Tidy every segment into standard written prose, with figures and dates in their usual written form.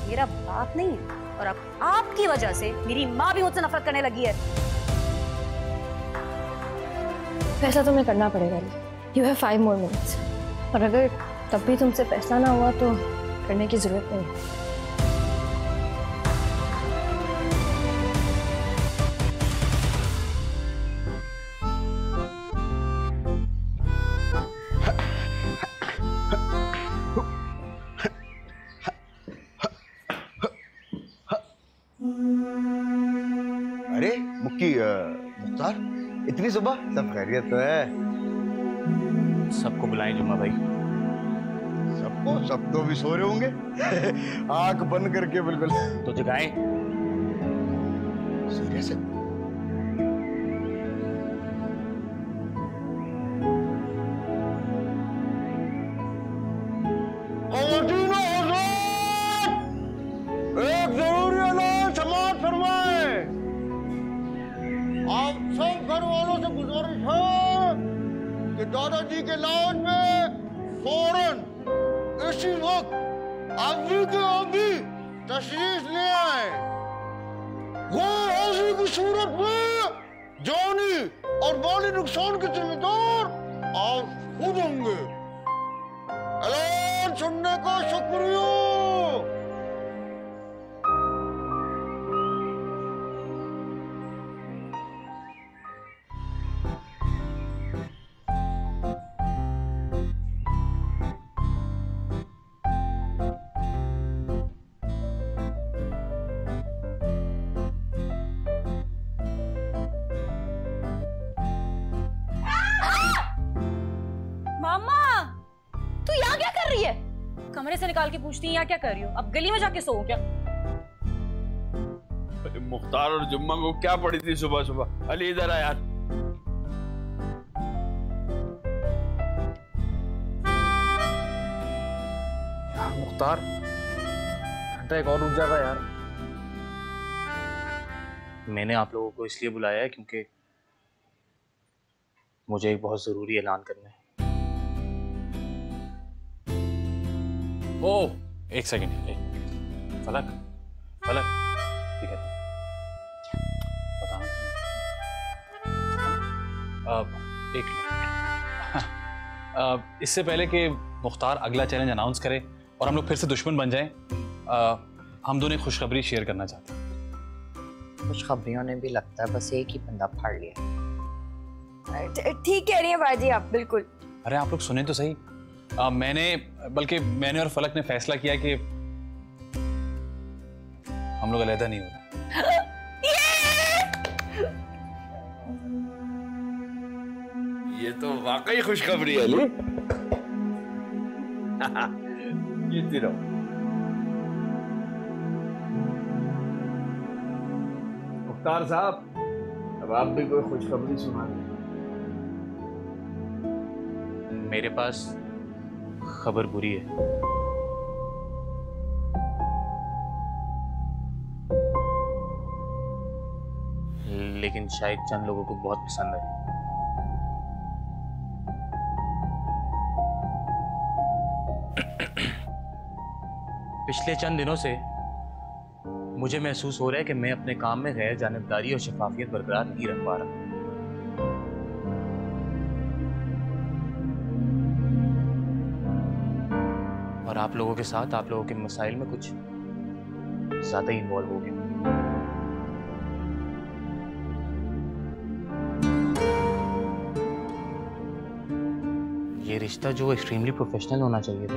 मेरा बाप नहीं और अब आपकी वजह से मेरी माँ भी मुझसे नफरत करने लगी है। फैसला तुम्हें करना पड़ेगा। You have 5 more minutes। और अगर तब भी तुमसे फैसला ना हुआ तो करने की जरूरत नहीं। अरे मुख्तार, इतनी सुबह? सब खैरियत तो है? सबको बुलाएं जुम्मा भाई। सबको? सब तो भी सो रहे होंगे। आंख बंद करके बिल्कुल। तो जगाएं। सीरियस है? एक जरूरी ऐलान समाप्त फरमाए। आप सब घर वालों से गुजारिश है कि दादाजी के लॉज में फौरन इसी वक्त अभी के अभी तशरीफ ले आए। वो ऐसी की सूरत में जानी और माली नुकसान के जिम्मेदार आप खुद होंगे। ऐलान सुनने का शुक्रिया। कमरे से निकाल के पूछती हैं यहाँ क्या कर रही हो? अब गली में जाके सो क्या? मुख्तार और जुम्मा को क्या पड़ी थी सुबह सुबह? अली इधर आ यार। मुख्तार घंटा एक और रुक जाता यार। मैंने आप लोगों को इसलिए बुलाया है क्योंकि मुझे एक बहुत जरूरी ऐलान करना है। ओह एक सेकंड। फलक फलक ठीक है बताना। एक मिनट। इससे पहले कि मुख्तार अगला चैलेंज अनाउंस करे और हम लोग फिर से दुश्मन बन जाएं, हम दोनों खुशखबरी शेयर करना चाहते हैं। खुशखबरियों ने भी लगता है बस एक ही बंदा फाड़ लिया। ठीक कह रही हैं बाजी आप, बिल्कुल। अरे आप लोग सुने तो सही। मैंने और फलक ने फैसला किया कि हम लोग अलहदा नहीं होंगे। ये तो वाकई खुशखबरी है अली। जीती रहो। मुख्तार साहब, अब आप भी कोई खुशखबरी सुना दें। मेरे पास खबर बुरी है। लेकिन शायद चंद लोगों को बहुत पसंद है। पिछले चंद दिनों से मुझे महसूस हो रहा है कि मैं अपने काम में गैर जानिबदारी और शफाफियत बरकरार नहीं रख पा रहा। और आप लोगों के साथ आप लोगों के मसाइल में कुछ ज्यादा ही इन्वॉल्व हो गया। ये रिश्ता जो एक्सट्रीमली प्रोफेशनल होना चाहिए था,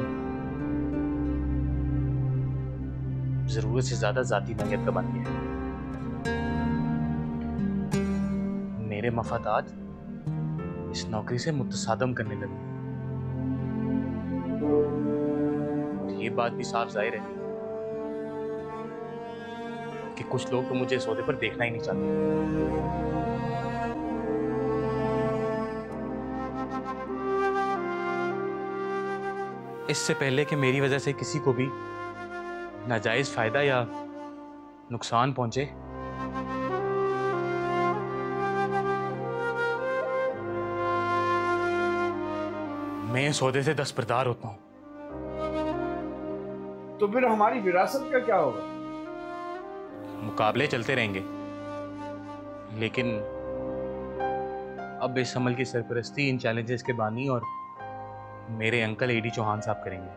जरूरत से ज्यादा जाती नोयत का बन गया। मेरे मफादात इस नौकरी से मुतसादम करने लगे। ये बात भी साफ जाहिर है कि कुछ लोग तो मुझे सौदे पर देखना ही नहीं चाहते। इससे पहले कि मेरी वजह से किसी को भी नाजायज फायदा या नुकसान पहुंचे, मैं इस सौदे से दस्तबरदार होता हूँ। तो फिर हमारी विरासत का क्या होगा? मुकाबले चलते रहेंगे, लेकिन अब इस अमल की सरपरस्ती इन चैलेंजेस के बानी और मेरे अंकल एडी चौहान साहब करेंगे।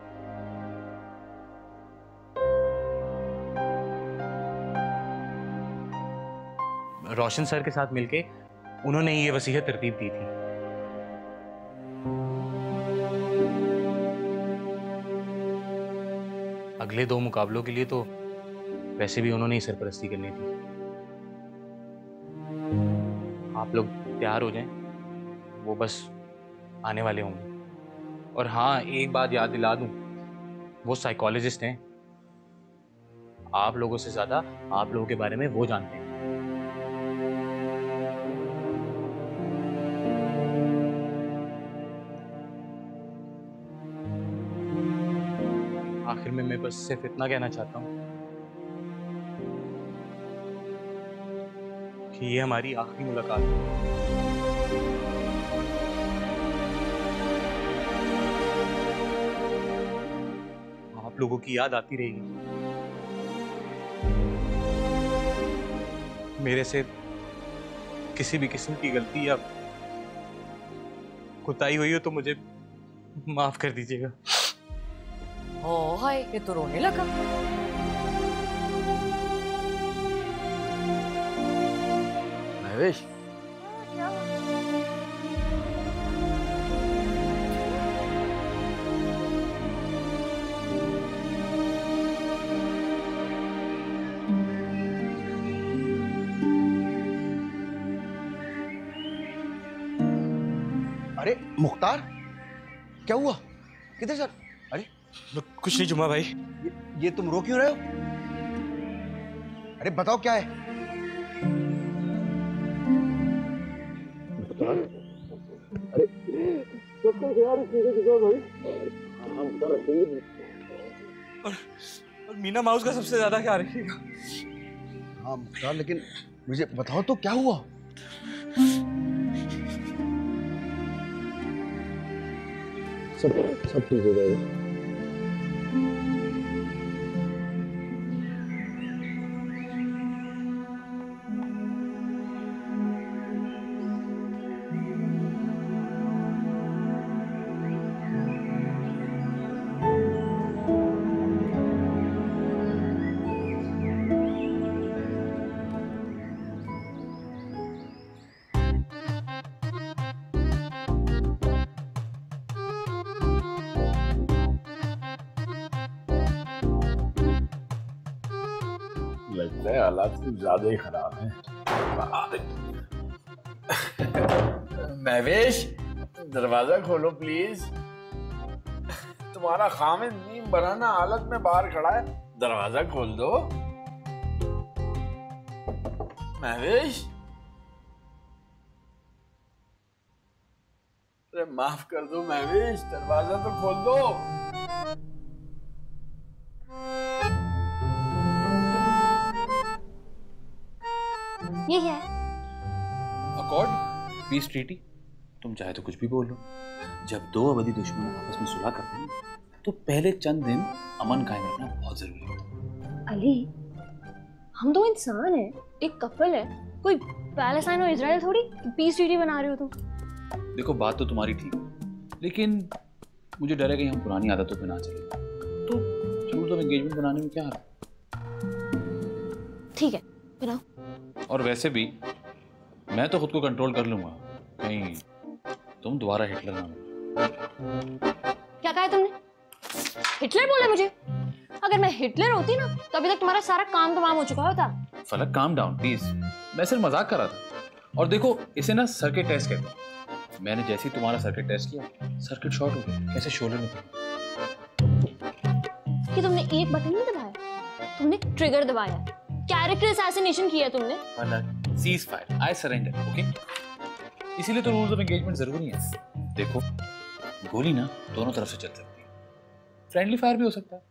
रोशन सर के साथ मिलके उन्होंने ये वसीयत तरतीब दी थी। अगले 2 मुकाबलों के लिए तो वैसे भी उन्होंने ही सरपरस्ती करनी थी। आप लोग तैयार हो जाएं, वो बस आने वाले होंगे। और हाँ, एक बात याद दिला दूं, वो साइकोलॉजिस्ट हैं। आप लोगों से ज्यादा आप लोगों के बारे में वो जानते हैं। आखिर में मैं बस सिर्फ इतना कहना चाहता हूँ कि ये हमारी आखिरी मुलाकात है। आप लोगों की याद आती रहेगी। मेरे से किसी भी किस्म की गलती या कोताही हुई हो तो मुझे माफ कर दीजिएगा। ओह हाय, ये तो रोने लगा। महवेश, अरे मुख्तार, क्या हुआ? किधर सर? अरे कुछ नहीं जुम्मा भाई। ये तुम रो क्यों रहे हो? अरे बताओ क्या है? मुख्तार, अरे सबका ख्याल रखिएगा भाई। और मीना माउस का सबसे ज्यादा ख्याल रखिएगा। हाँ मुख्तार, लेकिन मुझे बताओ तो क्या हुआ? सब ठीक हो जाएगा। लगता है हालात कुछ ज्यादा ही खराब हैं। महवेश, दरवाजा खोलो प्लीज। तुम्हारा खामिद नीम बनाना हालत में बाहर खड़ा है, दरवाजा खोल दो। महवेश, अरे माफ कर दो महवेश, दरवाजा तो खोल दो। ये क्या है? Accord, peace treaty. तुम चाहे तो कुछ भी बोल लो। जब 2 अवधि दुश्मन आपस में सुलह करते हैं तो पहले चंद दिन अमन कायम रखना बहुत जरूरी होता है। अली, हम 2 इंसान हैं, एक कपल है। कोई पैलेस्टाइन और इजराइल थोड़ी पीस ट्रीटी बना रहे हो तुम। देखो, बात तो तुम्हारी ठीक है, लेकिन मुझे डर है कि हम पुरानी आदतों पे ना चले। तो रूल्स ऑफ एंगेजमेंट बनाने में क्या है? ठीक है, बनाओ। और वैसे भी मैं तो खुद को कंट्रोल कर लूंगा, कहीं तुम दोबारा हिटलर ना बनो। क्या कहा है तुमने? हिटलर बोला मुझे? अगर मैं हिटलर होती ना तो अभी तक तुम्हारा सारा काम तमाम हो चुका होता। फलक, काम डाउन प्लीज। मैं सिर्फ मजाक कर रहा था। और देखो, इसे ना सर्किट टेस्ट कहते हैं। मैंने जैसे ही तुम्हारा सर्किट टेस्ट किया, सर्किट शॉर्ट हो गया। कैसे शोले में कि तुमने एक बटन नहीं दबाया, तुमने ट्रिगर दबाया, कैरेक्टर असैसिनेशन किया तुमने। Cease fire, I surrender, okay? इसीलिए तो रूल्स ऑफ एंगेजमेंट जरूरी है। देखो, गोली ना दोनों तरफ से चल सकती है, फ्रेंडली फायर भी हो सकता है,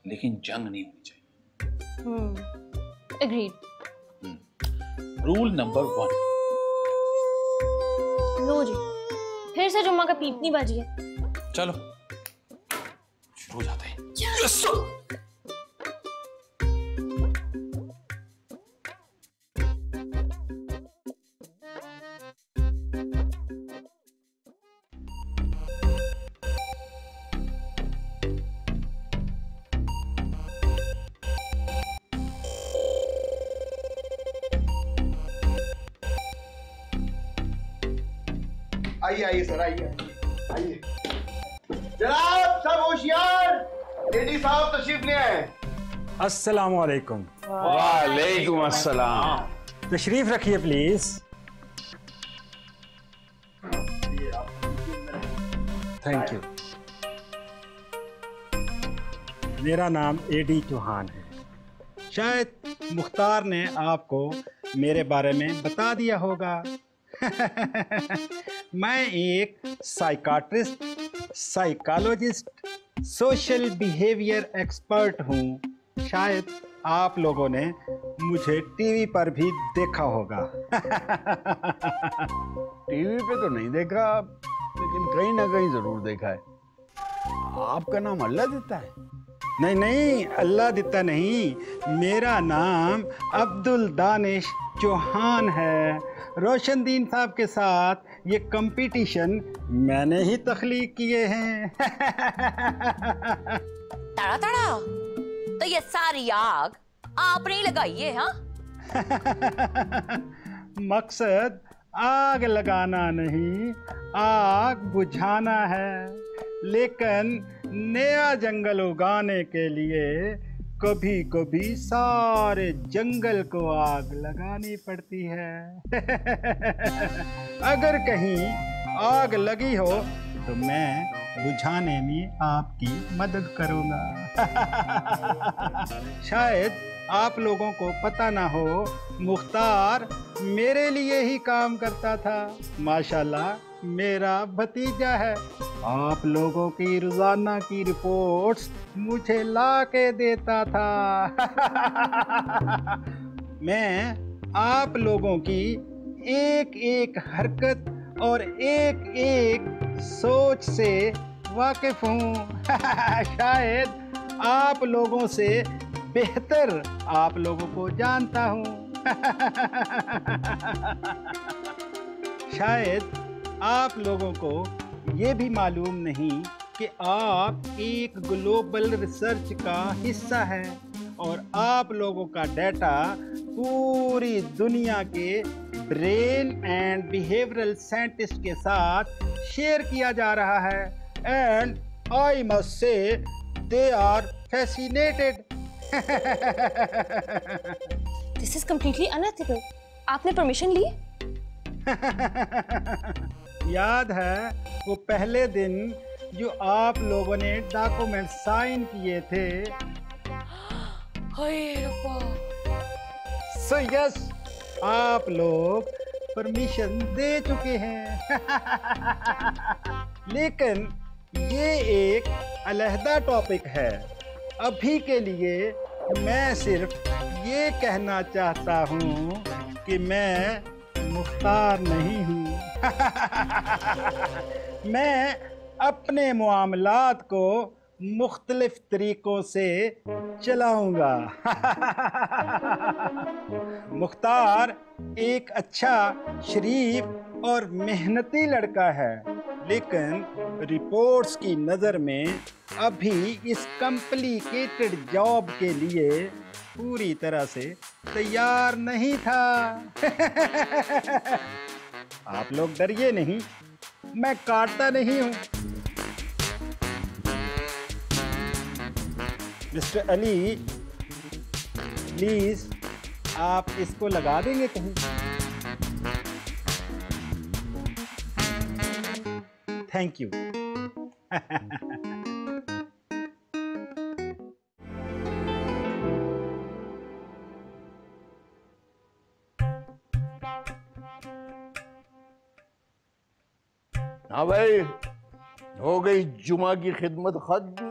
लेकिन जंग नहीं होनी चाहिए। एग्रीड। Rule number 1। लो जी, फिर से जुम्मा का पीपनी बाजी है। चलो शुरू हो जाते हैं। यस आइए आइए सर, आइए आइए। जनाब सब होशियार, लेडी साहब तशरीफ ले आए। अस्सलाम वालेकुम। वालेकुम अस्सलाम। तशरीफ रखिए प्लीज। Thank you. मेरा नाम एडी चौहान है। शायद मुख्तार ने आपको मेरे बारे में बता दिया होगा। मैं एक psychiatrist, psychologist, social behaviour expert हूँ। शायद आप लोगों ने मुझे टीवी पर भी देखा होगा। टीवी पे तो नहीं देखा, लेकिन कहीं ना कहीं जरूर देखा है। आपका नाम अल्लाह देता है? नहीं नहीं, अल्लाह दिता नहीं, मेरा नाम अब्दुल दानिश चौहान है। रोशनदीन साहब के साथ ये कंपटीशन मैंने ही तख्लीक किए हैं। तड़ा तड़ा, तो ये सारी आग आपने ही लगाई है? हाँ मकसद आग लगाना नहीं, आग बुझाना है। लेकिन नया जंगल उगाने के लिए कभी कभी सारे जंगल को आग लगानी पड़ती है। अगर कहीं आग लगी हो तो मैं बुझाने में आपकी मदद करूंगा। शायद आप लोगों को पता ना हो, मुख्तार मेरे लिए ही काम करता था। माशाल्लाह मेरा भतीजा है। आप लोगों की रोजाना की रिपोर्ट्स मुझे ला के देता था। मैं आप लोगों की एक एक हरकत और एक एक सोच से वाकिफ हूँ। शायद आप लोगों से बेहतर आप लोगों को जानता हूँ। शायद आप लोगों को ये भी मालूम नहीं कि आप एक ग्लोबल रिसर्च का हिस्सा है और आप लोगों का डाटा पूरी दुनिया के ब्रेन एंड बिहेवियरल साइंटिस्ट के साथ शेयर किया जा रहा है। And I must say they are fascinated. This is completely unethical. आपने परमिशन ली? याद है वो पहले दिन जो आप लोगों ने डॉक्यूमेंट साइन किए थे? सो यस, आप लोग परमिशन दे चुके हैं। लेकिन ये एक अलहदा टॉपिक है। अभी के लिए मैं सिर्फ ये कहना चाहता हूँ कि मैं मुख्तार नहीं हूँ। मैं अपने मामलात को मुख्तलिफ तरीकों से चलाऊंगा। मुख्तार एक अच्छा, शरीफ और मेहनती लड़का है, लेकिन रिपोर्ट्स की नज़र में अभी इस कॉम्प्लिकेटेड जॉब के लिए पूरी तरह से तैयार नहीं था। आप लोग डरिए नहीं, मैं काटता नहीं हूँ। मिस्टर अली, प्लीज आप इसको लगा देंगे कहीं? Thank you. हाँ भाई, हो गई जुमा की खिदमत खत्म।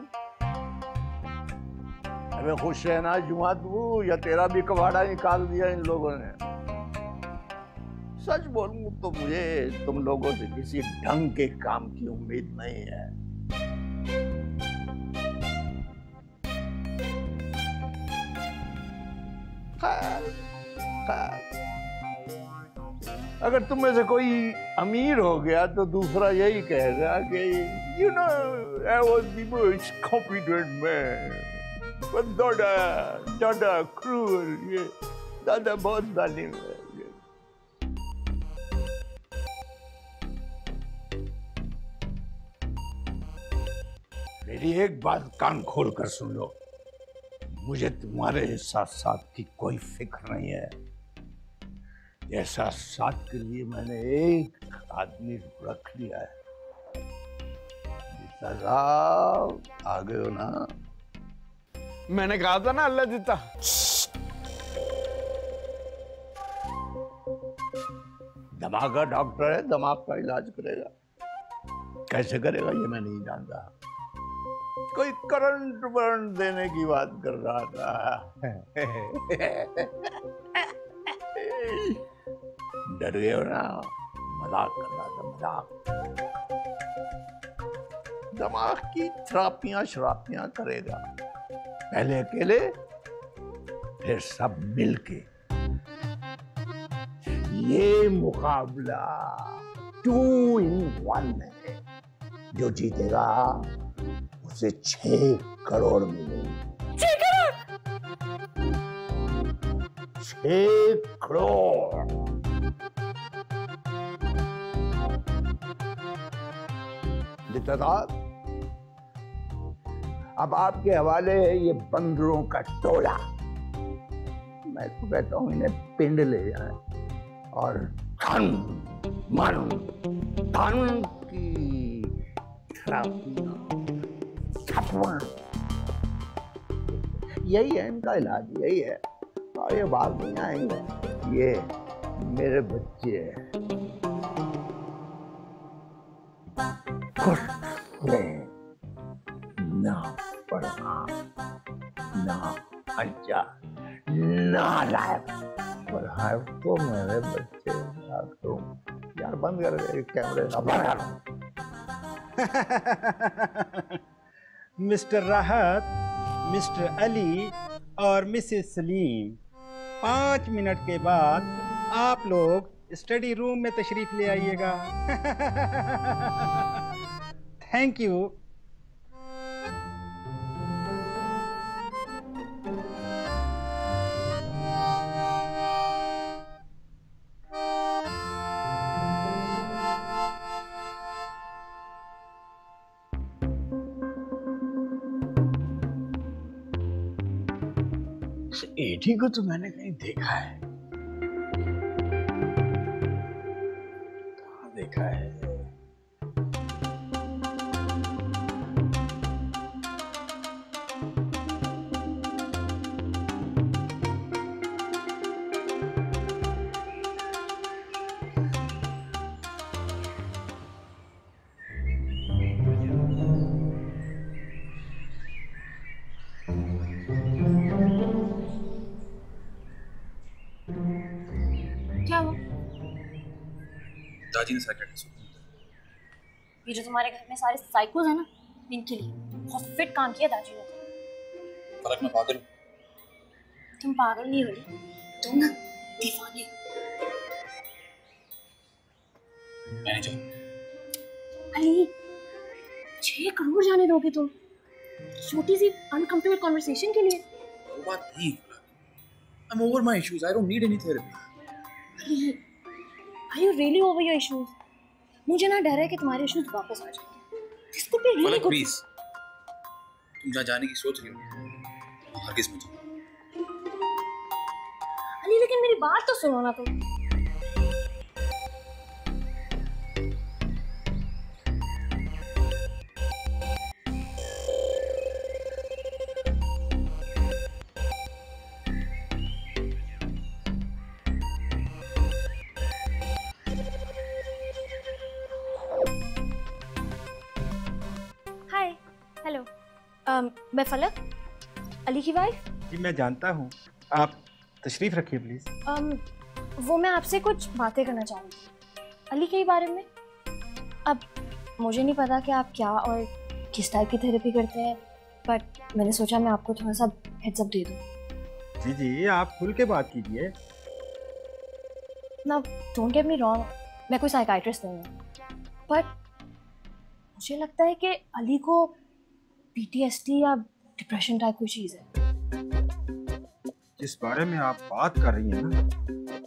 अबे खुश रहना जुमा तू, या तेरा भी कबाड़ा निकाल दिया इन लोगों ने। सच बोलूं तो मुझे तुम लोगों से किसी ढंग के काम की उम्मीद नहीं है। अगर तुम में से कोई अमीर हो गया तो दूसरा यही कहेगा कि you know I was the most competent man, पर दादा क्रूर, ये दादा बहुत जालिम है। मेरी एक बात कान खोल कर सुन लो, मुझे तुम्हारे एहसास की कोई फिक्र नहीं है। एहसास के लिए मैंने एक आदमी रख लिया है। साहब आ गए हो ना? मैंने कहा था ना अल्लाह देता। दिमाग का डॉक्टर है, दिमाग का इलाज करेगा। कैसे करेगा ये मैं नहीं जानता। कोई करंट वरंट देने की बात कर रहा था। डर गए हो ना? मजाक कर रहा था, मजाक। दिमाग की थेरापियां शरापियां करेगा, पहले अकेले फिर सब मिलके। ये मुकाबला 2 in 1 है। जो जीतेगा उसे 6 करोड़ मिलेंगे। 6 करोड़। लिखता अब आपके हवाले है ये बंदरों का टोला। मैं तो कहता हूं इन्हें पिंड ले जाए और धन की यही है इनका इलाज, यही है। और ये भाग नहीं आएंगे। ये मेरे बच्चे हैं। ना पढ़ा, ना अच्छा, ना लायक, पर है तो मेरे बच्चे। यार बंद कर कैमरे का, बंद कर। मिस्टर राहत, मिस्टर अली और मिसेस सलीम, 5 मिनट के बाद आप लोग स्टडी रूम में तशरीफ ले आइएगा। Thank you. एठी को तो मैंने कहीं देखा है। कहाँ देखा है? दादी ने साइकियाट्रिस्ट को ये जो तुम्हारे घर में सारे साइकोज हैं ना, इनके लिए बहुत फिट काम किया दादी ने। फलक मैं पागल हूँ। तुम पागल नहीं हो, तुम ना दीवाने। मैंने जो अली 6 करोड़ जाने दोगे तुम छोटी सी अनकंफर्टेबल कॉन्वर्सेशन के लिए? वो बात नहीं। I'm over my issues. I don't need any therapy. Ali Are you really over your issues? मुझे ना डर है कि तुम्हारे इश्यूज वापस आ जाएंगे। This could be really good. Please, तुम जहाँ जाने की सोच रही हो, हरगिज़ मत जाओ। अली लेकिन मेरी बात तो सुनो ना तुम। हेलो, मैं फलक, अली की वाइफ। जी मैं जानता हूँ, आप तशरीफ रखिए प्लीज। वो मैं आपसे कुछ बातें करना चाहूँगी अली के बारे में। अब मुझे नहीं पता कि आप क्या और किस टाइप की थेरेपी करते हैं, बट मैंने सोचा मैं आपको थोड़ा सा हेड्स अप दे दूँ। जी जी, आप खुल के बात कीजिए। ना डोंट गेट मी रॉन्ग, मैं कोई साइकाइट्रिस्ट नहीं हूँ, बट मुझे लगता है कि अली को PTSD या डिप्रेशन टाइप कोई चीज़ है। जिस बारे में आप बात कर रही हैं ना,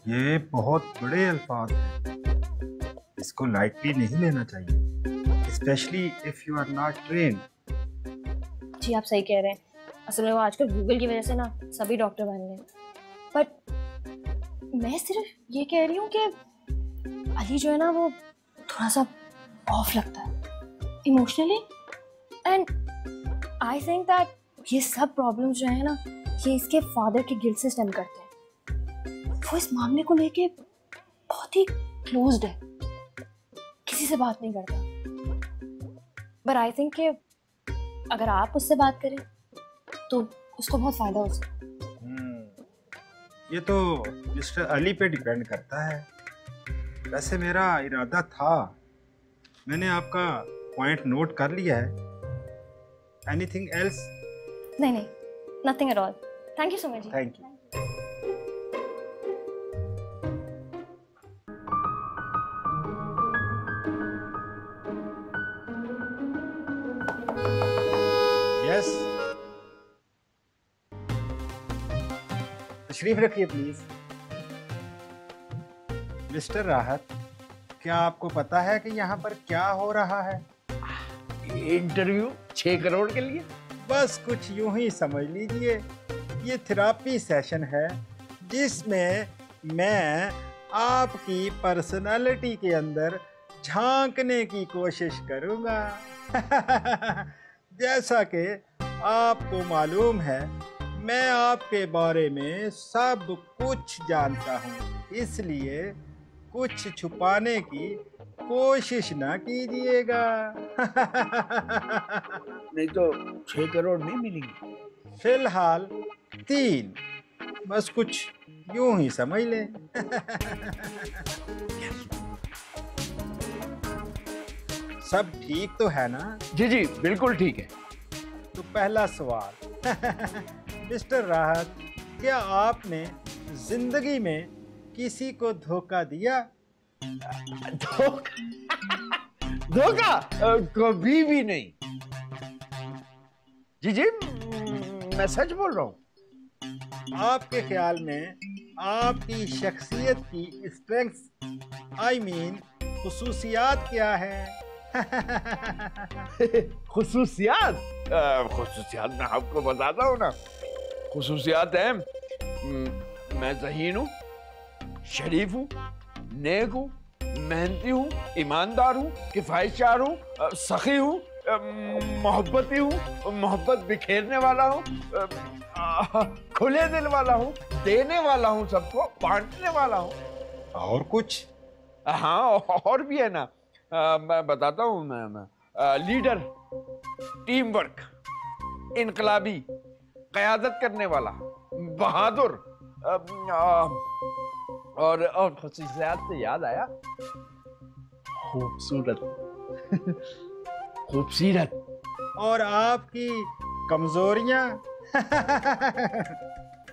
ये बहुत बड़े अल्फाज हैं। इसको लाइटली नहीं लेना चाहिए, specially if you are not trained. जी आप सही कह रहे हैं, असल में वो आजकल गूगल की वजह से ना सभी डॉक्टर बन गए, बट मैं सिर्फ ये कह रही हूँ कि अली जो है ना वो थोड़ा सा ऑफ लगता है emotionally, and I think that ये सब प्रॉब्लम्स जो है ना ये इसके फादर के गिल्ट से स्टेम करते हैं। वो इस मामले को लेके बहुत ही क्लोज्ड है, किसी से बात नहीं करता, बट आई थिंक कि अगर आप उससे बात करें तो उसको बहुत फायदा हो सकता है। ये तो मिस्टर अली पे डिपेंड करता है। वैसे मेरा इरादा था, मैंने आपका पॉइंट नोट कर लिया है। Anything else? नहीं, nothing at all, thank you so much. Thank you. Yes, तशरीफ रखिए प्लीज। मिस्टर राहत, क्या आपको पता है कि यहाँ पर क्या हो रहा है? इंटरव्यू 6 करोड़ के लिए? बस कुछ यूं ही समझ लीजिए, ये थेरापी सेशन है जिसमें मैं आपकी पर्सनालिटी के अंदर झांकने की कोशिश करूंगा। जैसा कि आपको मालूम है, मैं आपके बारे में सब कुछ जानता हूँ, इसलिए कुछ छुपाने की कोशिश ना कीजिएगा। नहीं तो 6 करोड़ नहीं मिलेंगे। फिलहाल 3, बस कुछ यूं ही समझ लें। सब ठीक तो है ना? जी जी बिल्कुल ठीक है। तो पहला सवाल, मिस्टर राहत, क्या आपने जिंदगी में किसी को धोखा दिया? धोखा कभी भी नहीं। जी जी मैं सच बोल रहा हूँ। आपके ख्याल में आपकी शख्सियत की स्ट्रेंथ्स, आई मीन खुसूसियात क्या है? खुसूसियात मैं आपको बताता हूँ ना। खुसूसियात है, मैं ज़हीन हूँ, शरीफ हूँ, नेक हूँ, मेहनती हूँ, ईमानदार हूँ, किफ़ायतशार हूँ, सखी हूँ, मोहब्बती हूँ, मोहब्बत बिखेरने वाला हूँ, खुले दिल वाला हूँ, देने वाला हूँ, सबको बांटने वाला हूँ। और कुछ? हाँ और भी है ना। मैं बताता हूँ। मैं लीडर, टीम वर्क, इनकलाबी, क़यादत करने वाला, बहादुर, और खुसूसियात से याद आया, खूबसूरत। खूबसूरत। और आपकी कमजोरियां?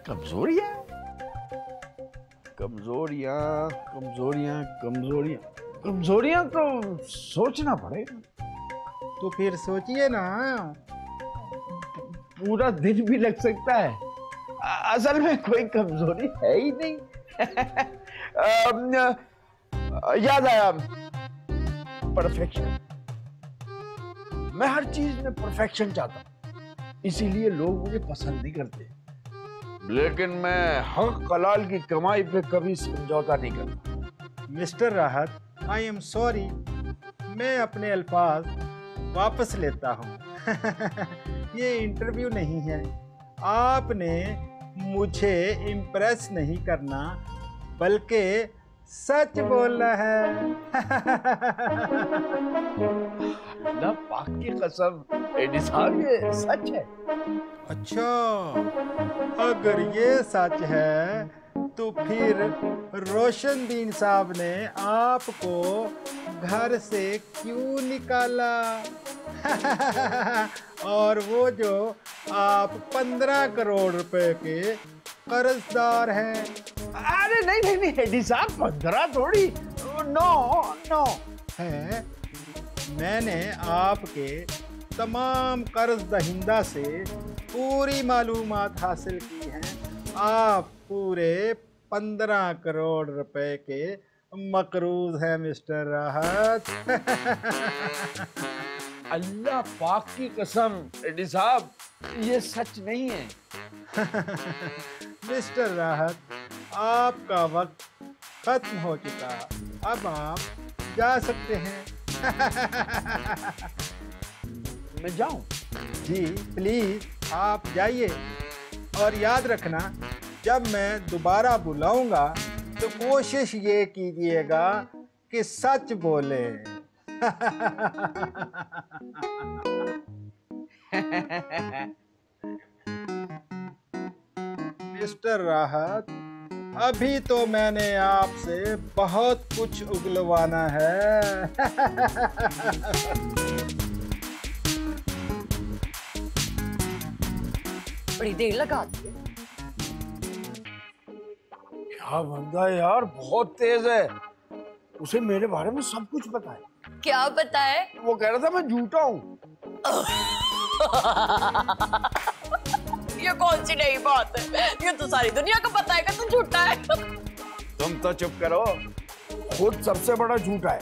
कमजोरियां कमजोरियां कमजोरियां कमजोरियां कमजोरियां तो सोचना पड़ेगा। तो फिर सोचिए ना। पूरा दिन भी लग सकता है। असल में कोई कमजोरी है ही नहीं। याद आया, परफेक्शन। मैं हर चीज में परफेक्शन चाहता हूँ, इसीलिए लोग मुझे पसंद नहीं करते। लेकिन मैं हक हलाल की कमाई पे कभी समझौता नहीं करता। मिस्टर राहत, आई एम सॉरी, मैं अपने अल्फाज वापस लेता हूँ। ये इंटरव्यू नहीं है। आपने मुझे इम्प्रेस नहीं करना, बल्कि सच बोलना है। अल्लाह पाक की कसम, एडी साहब ये सच है। अच्छा, अगर ये सच है तो फिर रोशनदीन साहब ने आपको घर से क्यों निकाला? और वो जो आप 15 करोड़ रुपए के कर्जदार हैं। अरे नहीं नहीं नहीं हेडी साहब, 15 थोड़ी, नो नो है। मैंने आपके तमाम कर्ज दहिंदा से पूरी मालूमात हासिल की हैं। आप पूरे 15 करोड़ रुपए के मकरूज हैं मिस्टर राहत। अल्लाह पाक की कसम हेडी साहब, ये सच नहीं है। मिस्टर राहत, आपका वक्त खत्म हो चुका, अब आप जा सकते हैं। मैं जाऊं? जी प्लीज आप जाइए, और याद रखना जब मैं दोबारा बुलाऊंगा तो कोशिश ये कीजिएगा कि सच बोले। मिस्टर राहत, अभी तो मैंने आपसे बहुत कुछ उगलवाना है। बड़ी देर लगा दी। क्या बंदा है यार, बहुत तेज है। उसे मेरे बारे में सब कुछ पता है। क्या पता है? वो कह रहा था मैं झूठा हूँ। ये कौन सी नई बात है? ये तो सारी दुनिया को पता है कि तू झूठा है। तुम तो चुप करो, खुद सबसे बड़ा झूठा है।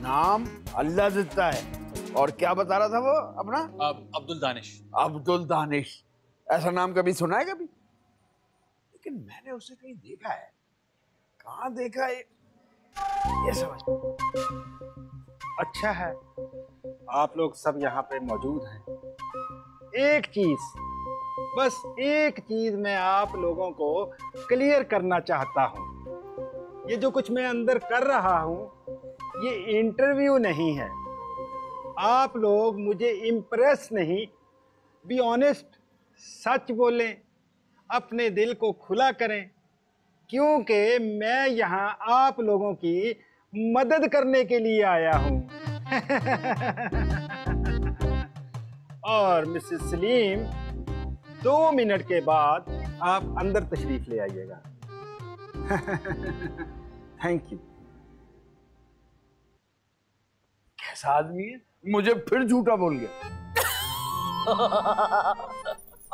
नाम अल्लाह देता है। और क्या बता रहा था वो अपना? अब्दुल दानिश। अब्दुल दानिश, ऐसा नाम कभी सुना है कभी? लेकिन मैंने उसे कहीं देखा है। कहाँ देखा है ये समझ। अच्छा है आप लोग सब यहाँ पे मौजूद हैं। एक चीज, बस एक चीज मैं आप लोगों को क्लियर करना चाहता हूँ। ये जो कुछ मैं अंदर कर रहा हूँ, ये इंटरव्यू नहीं है। आप लोग मुझे इम्प्रेस नहीं, बी ऑनेस्ट, सच बोलें, अपने दिल को खुला करें, क्योंकि मैं यहाँ आप लोगों की मदद करने के लिए आया हूँ। और मिसेस सलीम, 2 मिनट के बाद आप अंदर तशरीफ ले आइएगा। Thank you. कैसा आदमी है, मुझे फिर झूठा बोल गया।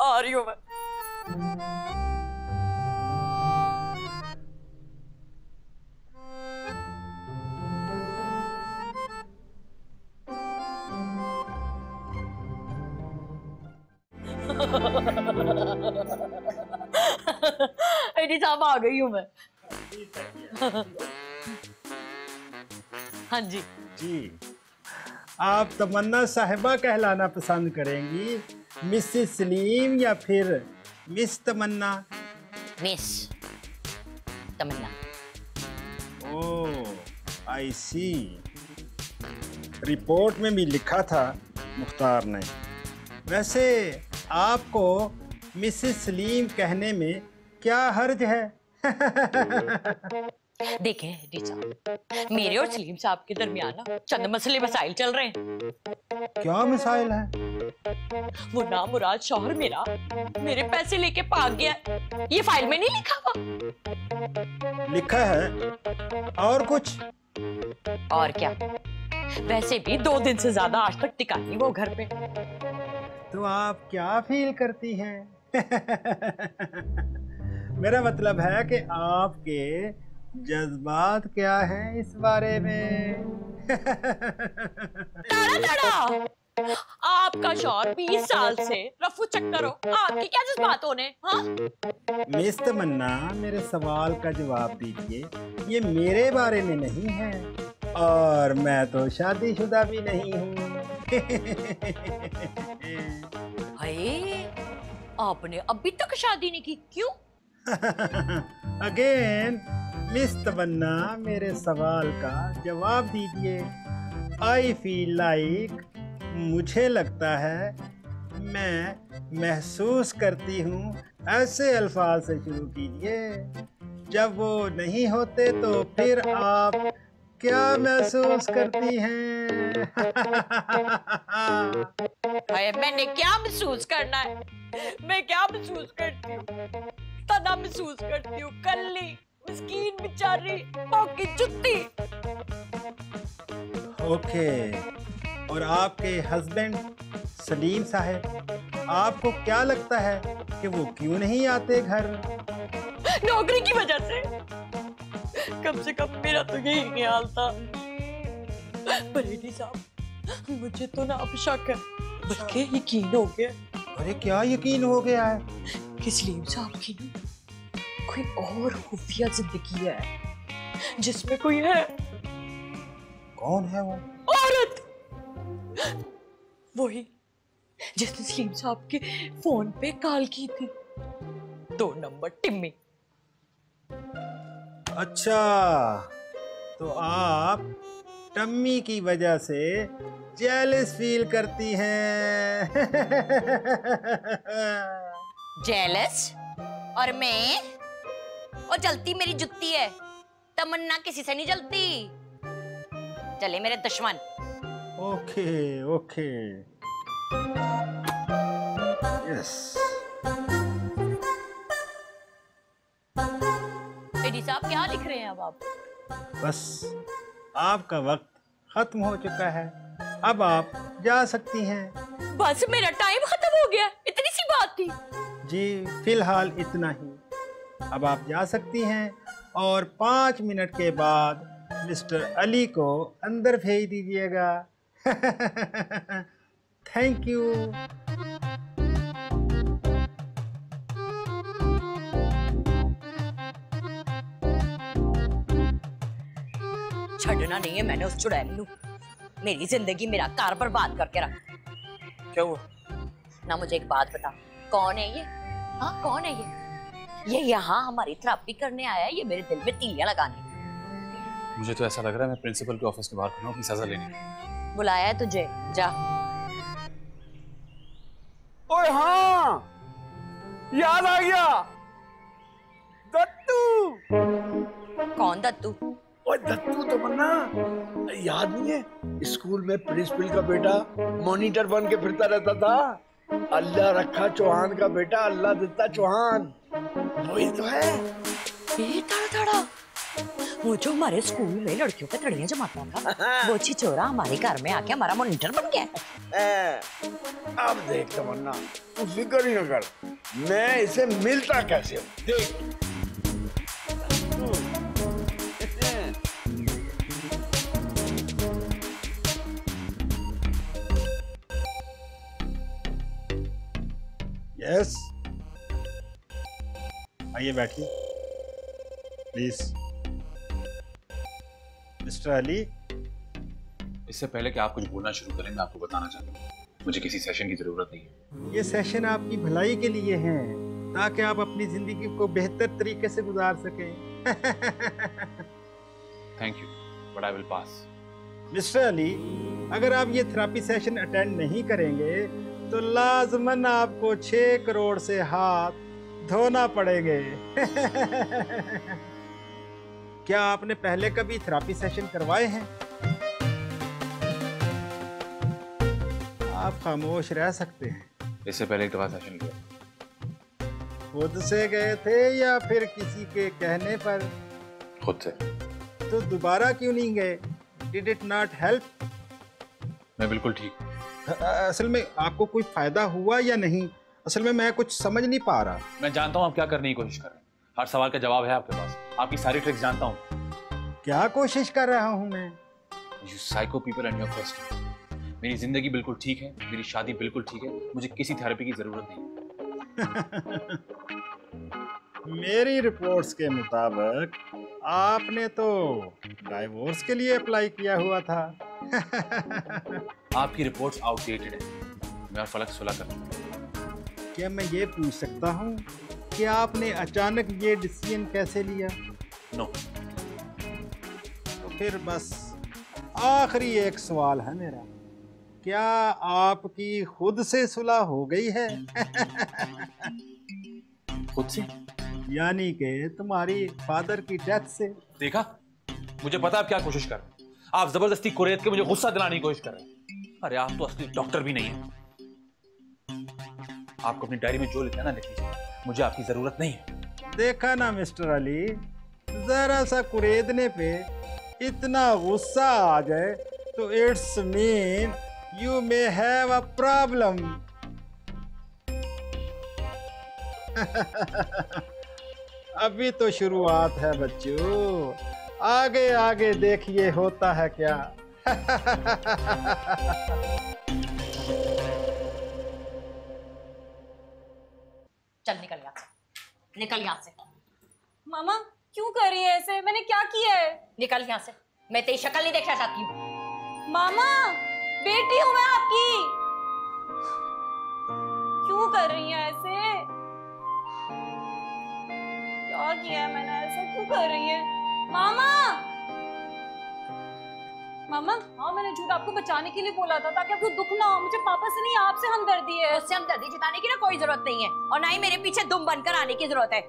आ रही हूँ मैं। एडी साहब आ गई हूँ मैं। हाँ जी। जी, आप तमन्ना साहिबा कहलाना पसंद करेंगी, मिसेस सलीम या फिर मिस तमन्ना? मिस तमन्ना। ओह आई सी। रिपोर्ट में भी लिखा था मुख्तार ने। वैसे आपको मिसेस सलीम कहने में क्या हर्ज है? देखें एडी साहब, मेरे और सलीम साहब के दरमियान ना चंद मसले मसाइल चल रहे हैं। क्या मिसाइल है? वो नामुराद शौहर मेरा मेरे पैसे लेके भाग गया। ये फाइल में नहीं लिखा हुआ? लिखा है। और कुछ? और क्या, वैसे भी 2 दिन से ज्यादा आज तक टिका नहीं वो घर पे। तो आप क्या फील करती हैं? मेरा मतलब है कि आपके जज्बात क्या हैं इस बारे में? आपका शौहर 20 साल से रफू चक्कर हो, आपके क्या जज्बात होने? हाँ? मिस तमन्ना, मेरे सवाल का जवाब दीजिए। ये मेरे बारे में नहीं है, और मैं तो शादीशुदा भी नहीं हूँ। हाय, आपने अभी तक शादी नहीं की, क्यों? अगेन मिस तमन्ना, मेरे सवाल का जवाब दीजिए। आई फील लाइक, मुझे लगता है, मैं महसूस करती हूँ, ऐसे अल्फाज से शुरू कीजिए। जब वो नहीं होते तो फिर आप क्या महसूस करती हैं? अरे मैंने क्या महसूस करना है? मैं क्या महसूस करती हूँ? तना महसूस करती हूँ, कल्ली मिस्कीन बेचारी की जुत्ती। ओके, और आपके हस्बैंड सलीम साहब, आपको क्या लगता है कि वो क्यों नहीं आते घर? नौकरी की वजह से। कम से कम मेरा तो यही ख्याल था। पर एडी साहब, मुझे तो ना अब शक है, बल्कि यकीन हो गया। अरे क्या यकीन हो गया है? कि सलीम साहब की कोई और खुफिया जिंदगी है जिसमें कोई है। कौन है वो? औरत, वही जिसने सलीम साहब के फोन पे कॉल की थी। 2 नंबर टिम्मी। अच्छा, तो आप टम्मी की वजह से जेलस फील करती हैं। जेलस? और मैं? और जलती मेरी जुत्ती है, तमन्ना किसी से नहीं जलती। चले मेरे दुश्मन। Okay okay, yes. एडी साहब क्या लिख रहे हैं अब आप? बस आपका वक्त खत्म हो चुका है, अब आप जा सकती हैं। बस मेरा टाइम खत्म हो गया, इतनी सी बात थी। जी फिलहाल इतना ही, अब आप जा सकती हैं और 5 मिनट के बाद मिस्टर अली को अंदर भेज दीजिएगा। Thank you. छड़ना नहीं है मैंने उस चुड़ैल नू। मेरी जिंदगी मेरा कार बर्बाद करके रख। क्या हुआ? ना मुझे एक बात बता, कौन है ये? हाँ कौन है ये यहाँ हमारी थेरेपी करने आया है, ये मेरे दिल में तीलियां लगाने। मुझे तो ऐसा लग रहा है मैं प्रिंसिपल के ऑफिस के बाहर खड़ा हूँ अपनी सजा लेने। बुलाया है तुझे, जा। ओए हाँ, याद आ गया, दत्तू। कौन दत्तू? ओए दत्तू तो मन्ना, याद नहीं है? स्कूल में प्रिंसिपल का बेटा मॉनिटर बन के फिरता रहता था। अल्लाह रखा चौहान का बेटा, अल्लाह दिता चौहान, वही तो है। ये थड़ा वो जो हमारे स्कूल में लड़कियों पे तड़ियां जमाता था, वो छिचोरा हमारे घर में आके हमारा मॉनिटर बन गया। अब देख तमन्ना, तू फिक्र ही न कर, मैं इसे मिलता कैसे हूँ, देख। यस, आइए बैठिए प्लीज। मिस्टर अली, इससे पहले कि आप कुछ बोलना शुरू करें, मैं आपको बताना चाहता हूँ मुझे किसी सेशन की जरूरत नहीं है। ये सेशन आपकी भलाई के लिए है, ताकि आप अपनी जिंदगी को बेहतर तरीके से गुजार सकें। Thank you, but I will pass. Mister Ali, अगर आप ये थेरेपी सेशन अटेंड नहीं करेंगे तो लाजमन आपको 6 करोड़ से हाथ धोना पड़ेंगे। क्या आपने पहले कभी थेरेपी सेशन करवाए हैं? आप खामोश रह सकते हैं। इससे पहले एक दफा सेशन किया। खुद से गए थे या फिर किसी के कहने पर? खुद से। तो दोबारा क्यों नहीं गए? Did it not help? मैं बिल्कुल ठीक। असल में आपको कोई फायदा हुआ या नहीं? असल में मैं कुछ समझ नहीं पा रहा। मैं जानता हूँ आप क्या करने की कोशिश कर रहे हैं, हर सवाल का जवाब है आपके पास, आपकी सारी ट्रिक्स जानता हूँ। क्या कोशिश कर रहा हूँ मैं? You psycho people and your question. मेरी जिंदगी बिल्कुल ठीक है, मेरी शादी बिल्कुल ठीक है, मुझे किसी थेरेपी की जरूरत नहीं। मेरी रिपोर्ट्स के मुताबिक आपने तो डाइवोर्स के लिए अप्लाई किया हुआ था। आपकी रिपोर्ट्स आउटडेटेड है, मैं और फलक सुलह कर चुका हूं। क्या मैं ये पूछ सकता हूँ कि आपने अचानक ये डिसीजन कैसे लिया? नो। तो फिर बस आखिरी एक सवाल है मेरा, क्या आपकी खुद से सुलह हो गई है? खुद से? यानी कि तुम्हारी फादर की डेथ से। देखा, मुझे पता आप क्या कोशिश कर रहे हैं। आप जबरदस्ती कुरेद के मुझे गुस्सा दिलाने की कोशिश कर रहे हैं। अरे आप तो असली डॉक्टर भी नहीं है। आपको अपनी डायरी में जो लिखना है ना लिख लीजिए, मुझे आपकी जरूरत नहीं है। देखा ना मिस्टर अली, जरा सा कुरेदने पे इतना गुस्सा आ जाए तो it's mean you may have a problem. अभी तो शुरुआत है बच्चों, आगे आगे देखिए होता है क्या। चल निकल यहाँ से, निकल यहाँ से। मामा क्यों कर रही है ऐसे? मैंने क्या किया है? निकल यहाँ से, मैं तेरी शक्ल नहीं देखना चाहती हूँ। मामा बेटी हूँ मैं आपकी, क्यों कर रही है ऐसे? क्या किया है मैंने ऐसा? क्यों कर रही है मामा? मामा हाँ, मैंने झूठ आपको बचाने के लिए बोला था ताकि आपको दुख ना हो। मुझे पापा से नहीं आपसे हमदर्दी है। उससे हमदर्दी जताने की ना कोई जरूरत नहीं है, और ना ही मेरे पीछे दुम बनकर आने की जरूरत है।